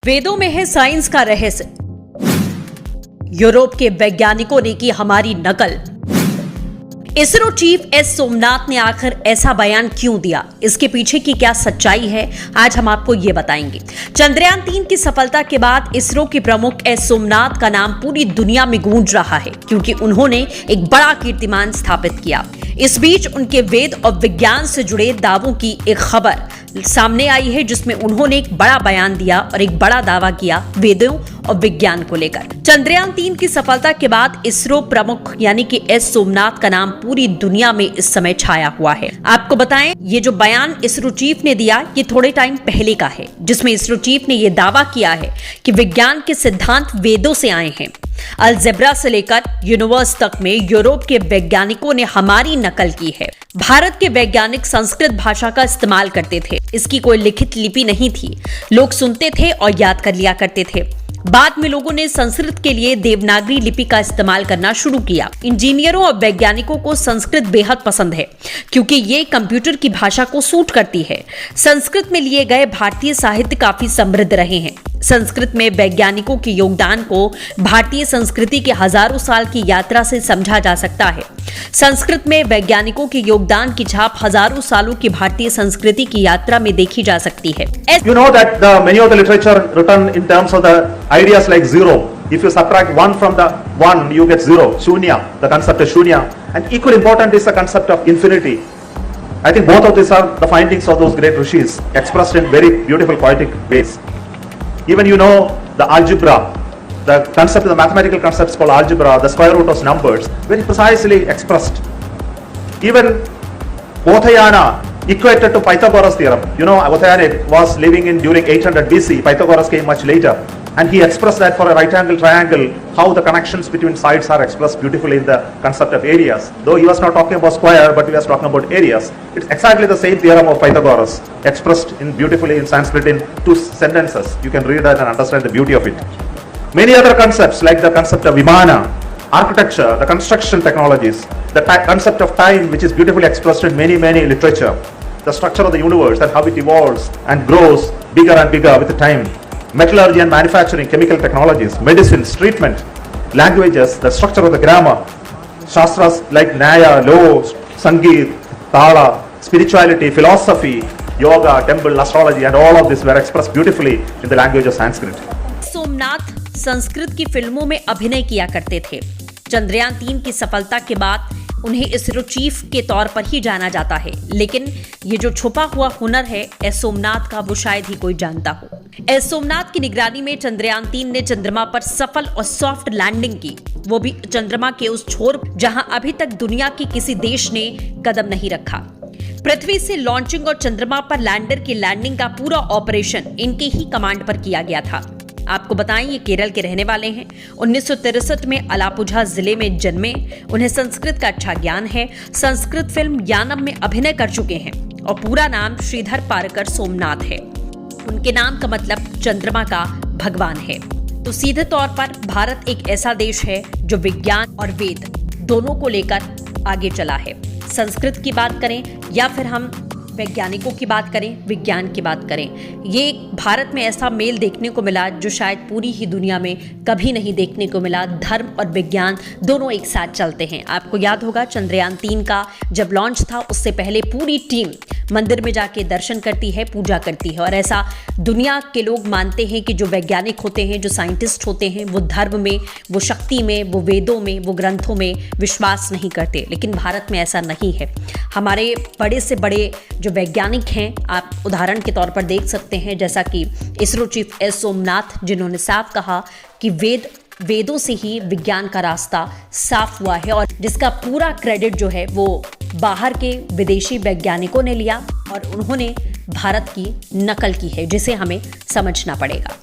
वेदों में है साइंस का रहस्य। यूरोप के वैज्ञानिकों ने की हमारी नकल। इसरो चीफ एस सोमनाथ ने आखिर ऐसा बयान क्यों दिया, इसके पीछे की क्या सच्चाई है, आज हम आपको ये बताएंगे। चंद्रयान 3 की सफलता के बाद इसरो के प्रमुख एस सोमनाथ का नाम पूरी दुनिया में गूंज रहा है, क्योंकि उन्होंने एक बड़ा कीर्तिमान स्थापित किया। इस बीच उनके वेद और विज्ञान से जुड़े दावों की एक खबर सामने आई है, जिसमें उन्होंने एक बड़ा बयान दिया और एक बड़ा दावा किया वेदों और विज्ञान को लेकर। चंद्रयान 3 की सफलता के बाद इसरो प्रमुख यानी कि एस सोमनाथ का नाम पूरी दुनिया में इस समय छाया हुआ है। आपको बताएं, ये जो बयान इसरो चीफ ने दिया ये थोड़े टाइम पहले का है, जिसमें इसरो चीफ ने यह दावा किया है कि विज्ञान के सिद्धांत वेदों से आए हैं। अलजेब्रा से लेकर यूनिवर्स तक में यूरोप के वैज्ञानिकों ने हमारी नकल की है। भारत के वैज्ञानिक संस्कृत भाषा का इस्तेमाल करते थे। इसकी कोई लिखित लिपि नहीं थी, लोग सुनते थे और याद कर लिया करते थे। बाद में लोगों ने संस्कृत के लिए देवनागरी लिपि का इस्तेमाल करना शुरू किया। इंजीनियरों और वैज्ञानिकों को संस्कृत बेहद पसंद है, क्योंकि ये कंप्यूटर की भाषा को सूट करती है। संस्कृत में लिए गए भारतीय साहित्य काफी समृद्ध रहे हैं। संस्कृत में वैज्ञानिकों के योगदान को भारतीय संस्कृति के हजारों साल की यात्रा से समझा जा सकता है। संस्कृत में वैज्ञानिकों के योगदान की छाप हजारों सालों की भारतीय संस्कृति की यात्रा में देखी जा सकती है। You know that many of the literature written in terms of the ideas like zero. If you subtract 1 from the 1, you get 0. Shunya, the concept of shunya. And equally important is the concept of infinity. I think both of these are the findings of those great rishis, expressed in very beautiful poetic ways. Even you know the algebra, the concept, the mathematical concepts called algebra, the square root of numbers, very precisely expressed. Even Bothayana equated to Pythagoras theorem. You know, Bothayana was living in during 800 BC. Pythagoras came much later, and he expressed that for a right angle triangle, how the connections between sides are expressed beautifully in the concept of areas. Though he was not talking about square, but he was talking about areas. It's exactly the same theorem of Pythagoras, expressed in beautifully in Sanskrit in 2 sentences. You can read that and understand the beauty of it. Many other concepts like the concept of Vimana, architecture, the construction technologies, the concept of time, which is beautifully expressed in many literature, the structure of the universe and how it evolves and grows bigger and bigger with time, metallurgy and manufacturing, chemical technologies, medicines, treatment, languages, the structure of the grammar, shastras like Nyaya, Law, Sangeet, Tala, spirituality, philosophy, yoga, temple, astrology, and all of this were expressed beautifully in the language of Sanskrit. Somnath Sanskrit की फिल्मों में अभिनय किया करते थे। चंद्रयान 3 की सफलता के बाद उन्हें इसरो चीफ के तौर पर ही जाना जाता है, लेकिन ये जो छुपा हुआ हुनर है एस सोमनाथ का, वो शायद ही कोई जानता हो। एस सोमनाथ की निगरानी में चंद्रयान 3 ने चंद्रमा पर सफल और सॉफ्ट लैंडिंग की, वो भी चंद्रमा के उस छोर जहां अभी तक दुनिया के किसी देश ने कदम नहीं रखा। पृथ्वी से लॉन्चिंग और चंद्रमा पर लैंडर की लैंडिंग का पूरा ऑपरेशन इनके ही कमांड पर किया गया था। आपको बताएं, ये केरल के रहने वाले हैं। 1963 में अलापुझा जिले में जन्मे। उन्हें संस्कृत का अच्छा ज्ञान है। संस्कृत फिल्म यानम में अभिनय कर चुके हैं और पूरा नाम श्रीधर पारकर सोमनाथ है। उनके नाम का मतलब चंद्रमा का भगवान है। तो सीधे तौर पर भारत एक ऐसा देश है जो विज्ञान और वेद दोनों को लेकर आगे चला है। संस्कृत की बात करें या फिर हम वैज्ञानिकों की बात करें, विज्ञान की बात करें, ये भारत में ऐसा मेल देखने को मिला जो शायद पूरी ही दुनिया में कभी नहीं देखने को मिला। धर्म और विज्ञान दोनों एक साथ चलते हैं। आपको याद होगा चंद्रयान 3 का जब लॉन्च था, उससे पहले पूरी टीम मंदिर में जाके दर्शन करती है, पूजा करती है। और ऐसा दुनिया के लोग मानते हैं कि जो वैज्ञानिक होते हैं, जो साइंटिस्ट होते हैं, वो धर्म में, वो शक्ति में, वो वेदों में, वो ग्रंथों में विश्वास नहीं करते। लेकिन भारत में ऐसा नहीं है। हमारे बड़े से बड़े जो वैज्ञानिक हैं, आप उदाहरण के तौर पर देख सकते हैं, जैसा कि इसरो चीफ एस सोमनाथ, जिन्होंने साफ कहा कि वेदों से ही विज्ञान का रास्ता साफ हुआ है, और जिसका पूरा क्रेडिट जो है वो बाहर के विदेशी वैज्ञानिकों ने लिया और उन्होंने भारत की नकल की है, जिसे हमें समझना पड़ेगा।